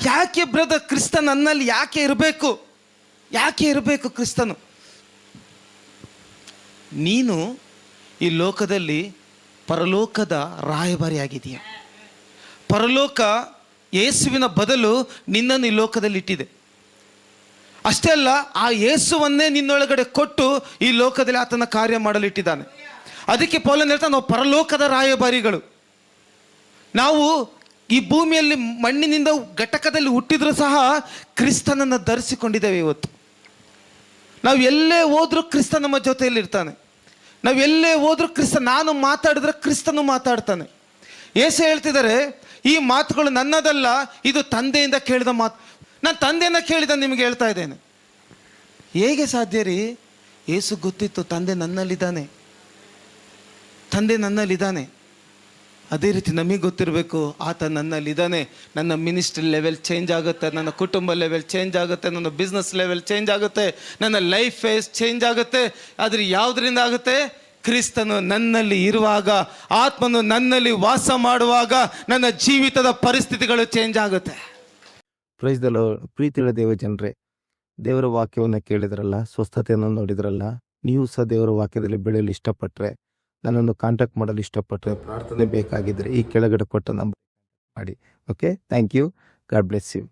ಯಾಕೆ ಬ್ರದರ್ ಕ್ರಿಸ್ತ ನನ್ನಲ್ಲಿ ಯಾಕೆ ಇರಬೇಕು ಕ್ರಿಸ್ತನು? ನೀನು ಈ ಲೋಕದಲ್ಲಿ ಪರಲೋಕದ ರಾಯಭಾರಿಯಾಗಿದೆಯಾ. ಪರಲೋಕ ಯೇಸುವಿನ ಬದಲು ನಿನ್ನನ್ನು ಈ ಲೋಕದಲ್ಲಿ ಇಟ್ಟಿದೆ. ಅಷ್ಟೇ ಅಲ್ಲ, ಆ ಯೇಸುವನ್ನೇ ನಿನ್ನೊಳಗಡೆ ಕೊಟ್ಟು ಈ ಲೋಕದಲ್ಲಿ ಆತನ ಕಾರ್ಯ ಮಾಡಲು ಇಟ್ಟಿದ್ದಾನೆ. ಅದಕ್ಕೆ ಪೌಲನು ಹೇಳ್ತಾನೆ, ನಾವು ಪರಲೋಕದ ರಾಯಭಾರಿಗಳು. ನಾವು ಈ ಭೂಮಿಯಲ್ಲಿ ಮಣ್ಣಿನಿಂದ ಘಟಕದಲ್ಲಿ ಹುಟ್ಟಿದ್ರೂ ಸಹ ಕ್ರಿಸ್ತನನ್ನು ಧರಿಸಿಕೊಂಡಿದ್ದೇವೆ. ಇವತ್ತು ನಾವು ಎಲ್ಲೇ ಹೋದ್ರೂ ಕ್ರಿಸ್ತ ನಮ್ಮ ಜೊತೆಯಲ್ಲಿ ಇರ್ತಾನೆ. ನಾವು ಎಲ್ಲೇ ಹೋದ್ರೂ ಕ್ರಿಸ್ತ, ನಾನು ಮಾತಾಡಿದ್ರೆ ಕ್ರಿಸ್ತನು ಮಾತಾಡ್ತಾನೆ. ಯೇಸು ಹೇಳ್ತಿದ್ದಾರೆ, ಈ ಮಾತುಗಳು ನನ್ನದಲ್ಲ, ಇದು ತಂದೆಯಿಂದ ಕೇಳಿದ ಮಾತು. ನಾನು ತಂದೆಯಿಂದ ಕೇಳಿದ ನಿಮಗೆ ಹೇಳ್ತಾ ಇದ್ದೇನೆ. ಹೇಗೆ ಸಾಧ್ಯ ರೀ? ಯೇಸು ಗೊತ್ತಿತ್ತು ತಂದೆ ನನ್ನಲ್ಲಿದ್ದಾನೆ. ಅದೇ ರೀತಿ ನಮಗೆ ಗೊತ್ತಿರಬೇಕು, ಆತ ನನ್ನಲ್ಲಿದ್ದಾನೆ. ನನ್ನ ಮಿನಿಸ್ಟ್ರಿ ಲೆವೆಲ್ ಚೇಂಜ್ ಆಗುತ್ತೆ, ನನ್ನ ಕುಟುಂಬ ಲೆವೆಲ್ ಚೇಂಜ್ ಆಗುತ್ತೆ, ನನ್ನ ಬಿಸ್ನೆಸ್ ಲೆವೆಲ್ ಚೇಂಜ್ ಆಗುತ್ತೆ, ನನ್ನ ಲೈಫ್ ಫೇಸ್ ಚೇಂಜ್ ಆಗುತ್ತೆ. ಆದರೆ ಯಾವುದರಿಂದ ಆಗುತ್ತೆ? ಕ್ರಿಸ್ತನು ನನ್ನಲ್ಲಿ ಇರುವಾಗ, ಆತ್ಮನು ನನ್ನಲ್ಲಿ ವಾಸ ಮಾಡುವಾಗ ನನ್ನ ಜೀವಿತದ ಪರಿಸ್ಥಿತಿಗಳು ಚೇಂಜ್ ಆಗುತ್ತೆ. Praise the lord. ಪ್ರೀತಿಯ ದೇವ ಜನರೇ, ದೇವರ ವಾಕ್ಯವನ್ನು ಕೇಳಿದ್ರಲ್ಲ, ಸ್ವಸ್ಥತೆಯನ್ನು ನೋಡಿದ್ರಲ್ಲ. ನೀವು ಸಹ ದೇವರ ವಾಕ್ಯದಲ್ಲಿ ಬೆಳೆಯಲು ಇಷ್ಟಪಟ್ಟರೆ, ನನ್ನನ್ನು ಕಾಂಟ್ಯಾಕ್ಟ್ ಮಾಡಲು ಇಷ್ಟಪಟ್ಟರೆ, ಪ್ರಾರ್ಥನೆ ಬೇಕಾಗಿದ್ದರೆ ಈ ಕೆಳಗಡೆ ಕೊಟ್ಟ ನಂಬರ್ ಮಾಡಿ. Okay, thank you. God bless you.